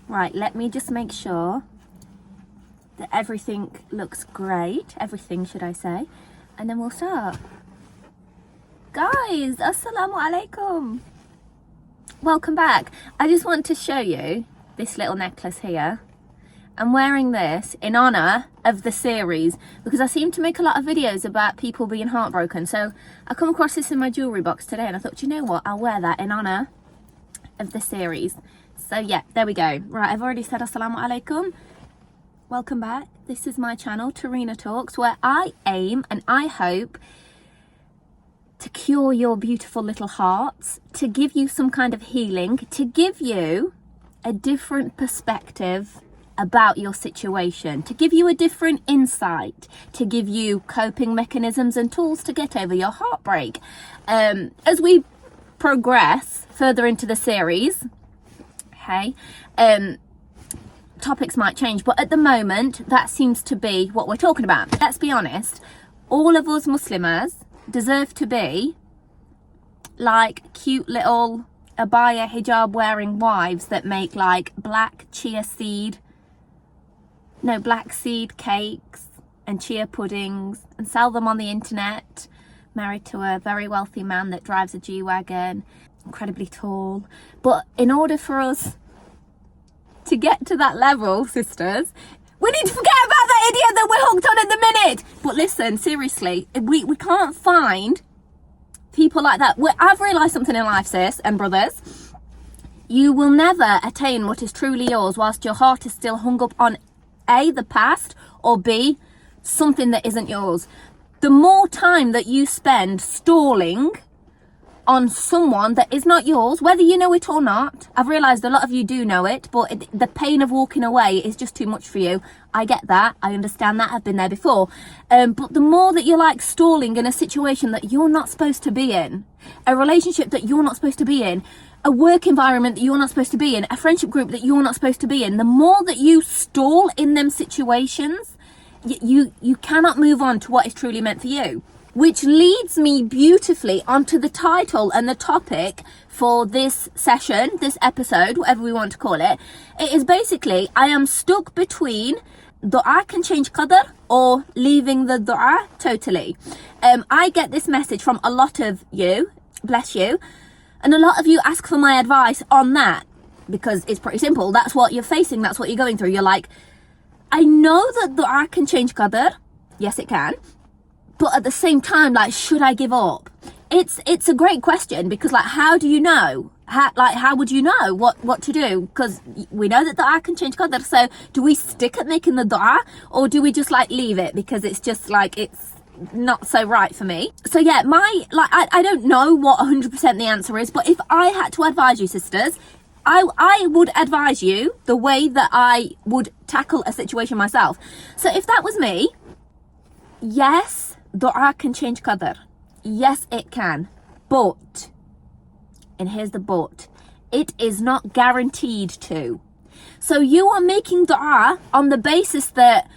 Right, let me just make sure that everything looks great. Everything, should I say. And then we'll start. Guys, assalamu alaikum. Welcome back. I just want to show you this little necklace here. I'm wearing this in honor of the series because I seem to make a lot of videos about people being heartbroken. So I come across this in my jewellery box today and I thought, you know what, I'll wear that in honor of the series. So yeah, there we go. Right, I've already said assalamu alaikum. Welcome back. This is my channel, Tarina Talks, where I aim and I hope to cure your beautiful little hearts, to give you some kind of healing, to give you a different perspective about your situation, to give you a different insight, to give you coping mechanisms and tools to get over your heartbreak. As we progress further into the series, okay, topics might change, but at the moment that seems to be what we're talking about. Let's be honest, all of us Muslimas deserve to be like cute little abaya hijab wearing wives that make like black seed cakes and chia puddings and sell them on the internet, married to a very wealthy man that drives a G-Wagon, incredibly tall. But in order for us to get to that level, sisters, we need to forget about that idiot that we're hooked on at the minute. But listen, seriously, we can't find people like that. I've realised something in life, sis and brothers. You will never attain what is truly yours whilst your heart is still hung up on A, the past, or B, something that isn't yours. The more time that you spend stalling on someone that is not yours, whether you know it or not, I've realised a lot of you do know it, but the pain of walking away is just too much for you. I get that, I understand that, I've been there before. But the more that you're like stalling in a situation that you're not supposed to be in, a relationship that you're not supposed to be in, a work environment that you're not supposed to be in, a friendship group that you're not supposed to be in, the more that you stall in them situations, you cannot move on to what is truly meant for you. Which leads me beautifully onto the title and the topic for this session, this episode, whatever we want to call it. It is basically, I am stuck between dua can change qadr or leaving the dua totally. I get this message from a lot of you, bless you, and a lot of you ask for my advice on that because it's pretty simple. That's what you're facing, that's what you're going through. You're like, I know that dua can change qadr. Yes, it can. But at the same time, like, should I give up? It's a great question because, like, how do you know? How would you know what to do? Because we know that dua can change qadr. So do we stick at making the dua or do we just like leave it because it's just like it's not so right for me? So yeah, I don't know what 100% the answer is, but if I had to advise you, sisters, I would advise you the way that I would tackle a situation myself. So if that was me, yes, dua can change qadr. Yes, it can. But, and here's the but, it is not guaranteed to. So you are making dua on the basis that,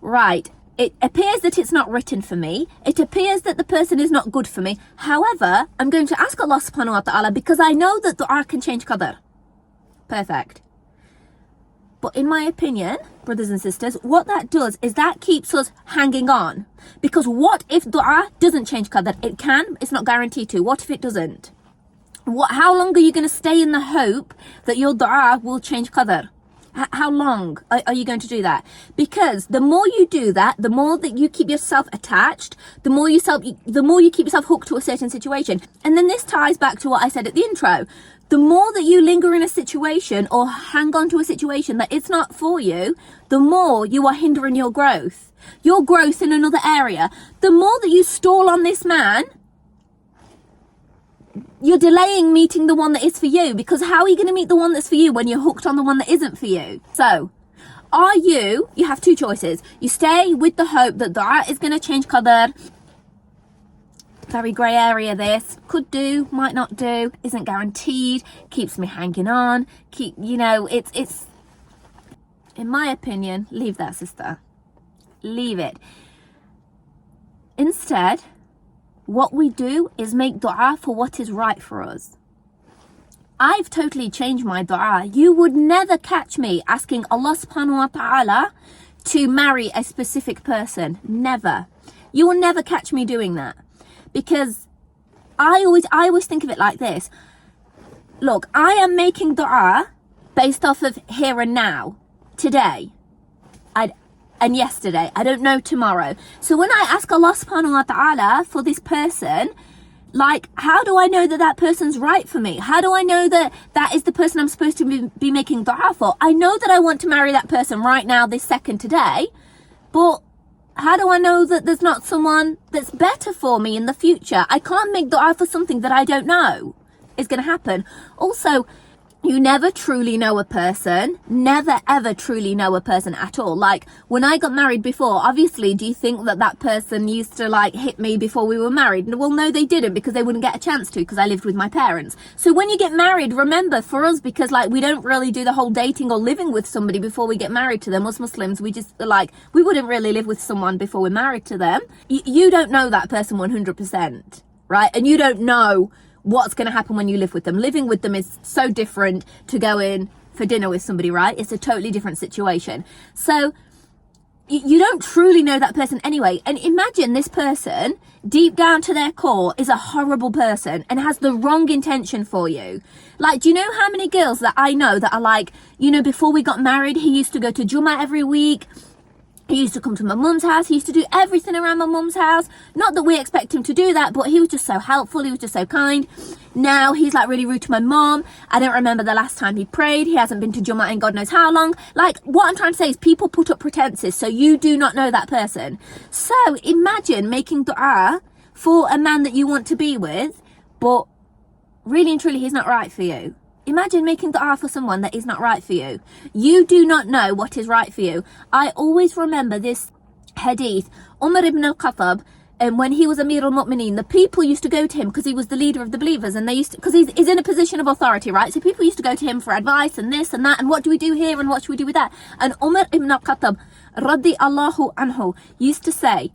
right, it appears that it's not written for me. It appears that the person is not good for me. However, I'm going to ask Allah subhanahu wa ta'ala because I know that dua can change qadr. Perfect. But in my opinion, brothers and sisters, what that does is that keeps us hanging on. Because what if dua doesn't change qadr? It can, it's not guaranteed to. What if it doesn't? How long are you going to stay in the hope that your dua will change qadr? How long are you going to do that? Because the more you do that, the more that you keep yourself attached, the more you keep yourself hooked to a certain situation. And then this ties back to what I said at the intro. The more that you linger in a situation or hang on to a situation that it's not for you, the more you are hindering your growth in another area. The more that you stall on this man, you're delaying meeting the one that is for you, because how are you going to meet the one that's for you when you're hooked on the one that isn't for you? So, you have two choices. You stay with the hope that dua is going to change qadr. Very grey area this. Could do, might not do, isn't guaranteed, keeps me hanging on. It's in my opinion, leave that, sister. Leave it. Instead, what we do is make dua for what is right for us. I've totally changed my dua. You would never catch me asking Allah subhanahu wa ta'ala to marry a specific person. Never. You will never catch me doing that. Because I always think of it like this. Look, I am making dua based off of here and now, today, and yesterday. I don't know tomorrow. So when I ask Allah subhanahu wa ta'ala for this person, like, how do I know that that person's right for me? How do I know that that is the person I'm supposed to be making dua for? I know that I want to marry that person right now, this second, today, but how do I know that there's not someone that's better for me in the future? I can't make dua for something that I don't know is going to happen. Also, you never truly know a person. Never ever truly know a person at all. Like, when I got married before, obviously, do you think that that person used to like hit me before we were married? Well, no, they didn't, because they wouldn't get a chance to, because I lived with my parents. So when you get married, remember, for us, because like we don't really do the whole dating or living with somebody before we get married to them. Us Muslims, we just like, we wouldn't really live with someone before we're married to them. You don't know that person 100%, right? And you don't know what's going to happen when you live with them. Living with them is so different to going for dinner with somebody, right? It's a totally different situation. So you don't truly know that person anyway. And imagine this person, deep down to their core, is a horrible person and has the wrong intention for you. Like, do you know how many girls that I know that are like, you know, before we got married, he used to go to Jummah every week. He used to come to my mum's house. He used to do everything around my mum's house. Not that we expect him to do that, but he was just so helpful. He was just so kind. Now he's like really rude to my mum. I don't remember the last time he prayed. He hasn't been to Jummah in God knows how long. Like, what I'm trying to say is people put up pretenses, so you do not know that person. So imagine making dua for a man that you want to be with, but really and truly he's not right for you. Imagine making dua for someone that is not right for you. You do not know what is right for you. I always remember this hadith. Umar ibn al-Khattab, and when he was Amir al-Mu'mineen, the people used to go to him because he was the leader of the believers, and they used to, because he's in a position of authority, right? So people used to go to him for advice and this and that, and what do we do here and what should we do with that? And Umar ibn al-Khattab, radiyallahu anhu, used to say,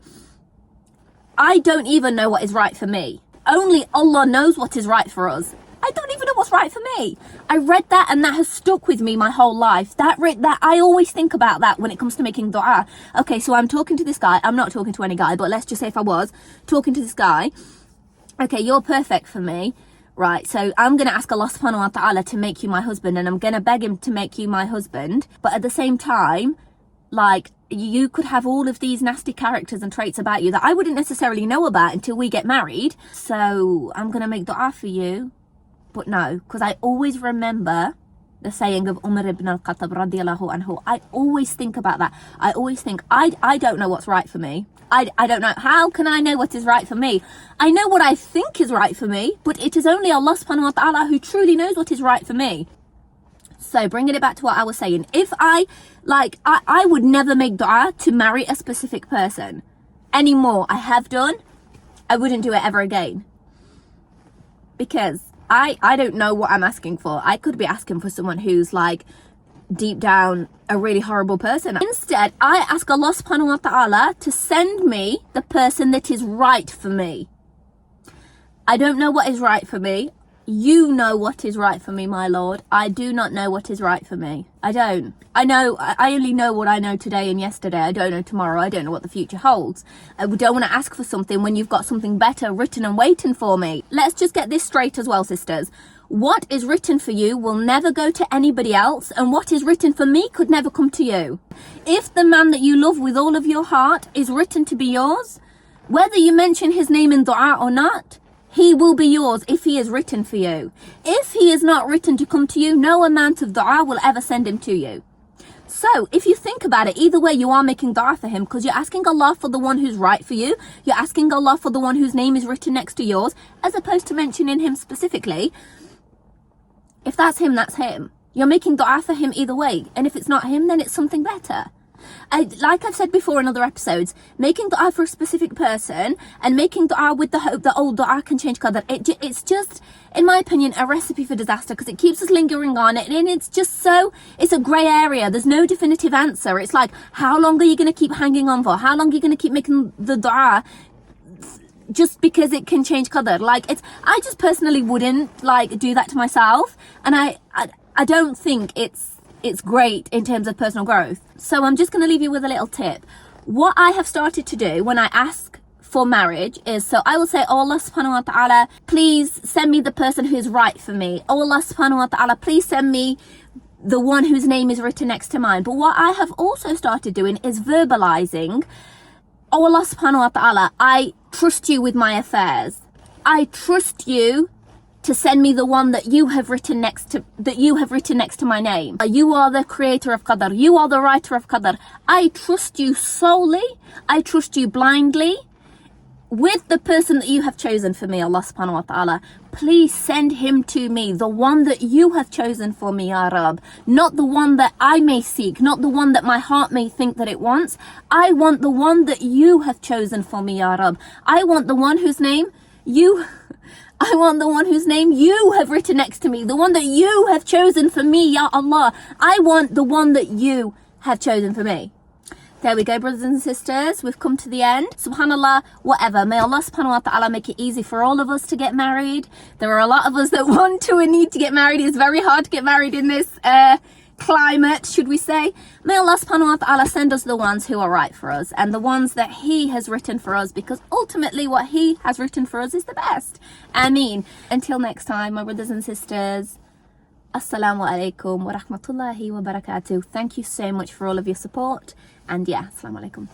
I don't even know what is right for me. Only Allah knows what is right for us. I don't even know what's right for me. I read that and that has stuck with me my whole life. That I always think about that when it comes to making dua. Okay, so I'm talking to this guy. I'm not talking to any guy, but let's just say if I was talking to this guy. Okay, you're perfect for me. Right, so I'm going to ask Allah subhanahu wa ta'ala to make you my husband, and I'm going to beg him to make you my husband. But at the same time, like, you could have all of these nasty characters and traits about you that I wouldn't necessarily know about until we get married. So I'm going to make dua for you. But no, because I always remember the saying of Umar ibn al-Khattab radiyallahu anhu. I always think about that. I always think, I don't know what's right for me. I don't know. How can I know what is right for me? I know what I think is right for me, but it is only Allah subhanahu wa ta'ala who truly knows what is right for me. So bringing it back to what I was saying, if I would never make dua to marry a specific person anymore. I have done. I wouldn't do it ever again. Because I don't know what I'm asking for. I could be asking for someone who's like deep down a really horrible person. Instead, I ask Allah subhanahu wa ta'ala to send me the person that is right for me. I don't know what is right for me. You know what is right for me, my Lord. I do not know what is right for me. I don't. I only know what I know today and yesterday. I don't know tomorrow. I don't know what the future holds. I don't want to ask for something when you've got something better written and waiting for me. Let's just get this straight as well, sisters. What is written for you will never go to anybody else, and what is written for me could never come to you. If the man that you love with all of your heart is written to be yours, whether you mention his name in dua or not, he will be yours if he is written for you. If he is not written to come to you, no amount of dua will ever send him to you. So if you think about it, either way you are making dua for him, because you're asking Allah for the one who's right for you. You're asking Allah for the one whose name is written next to yours, as opposed to mentioning him specifically. If that's him, that's him. You're making dua for him either way. And if it's not him, then it's something better. Like I've said before in other episodes, making dua for a specific person and making dua with the hope that dua can change qadr, it's just, in my opinion, a recipe for disaster, because it keeps us lingering on it, and it's a grey area. There's no definitive answer. It's like, how long are you going to keep hanging on for? How long are you going to keep making the dua just because it can change qadr. Like, I just personally wouldn't like do that to myself, and I don't think it's great in terms of personal growth. So I'm just going to leave you with a little tip. What I have started to do when I ask for marriage is, so I will say, oh Allah subhanahu wa ta'ala, please send me the person who's right for me. Oh Allah subhanahu wa ta'ala, please send me the one whose name is written next to mine. But what I have also started doing is verbalizing, oh Allah subhanahu wa ta'ala, I trust you with my affairs. I trust you to send me the one that you have written next to my name. You are the creator of qadr. You are the writer of qadr. I trust you solely. I trust you blindly with the person that you have chosen for me, Allah subhanahu wa ta'ala. Please send him to me, the one that you have chosen for me, Ya Rab. Not the one that I may seek, not the one that my heart may think that it wants. I want the one that you have chosen for me, Ya Rab. I want the one whose name you have written next to me, the one that you have chosen for me, Ya Allah. I want the one that you have chosen for me. There we go, brothers and sisters. We've come to the end. Subhanallah, whatever. May Allah subhanahu wa ta'ala make it easy for all of us to get married. There are a lot of us that want to and need to get married. It's very hard to get married in this climate, should we say. May Allah subhanahu wa ta'ala send us the ones who are right for us and the ones that he has written for us, because ultimately what he has written for us is the best. Ameen. Until next time, my brothers and sisters, Assalamu alaikum wa rahmatullahi wa barakatuh. Thank you so much for all of your support. And yeah, Assalamu alaikum.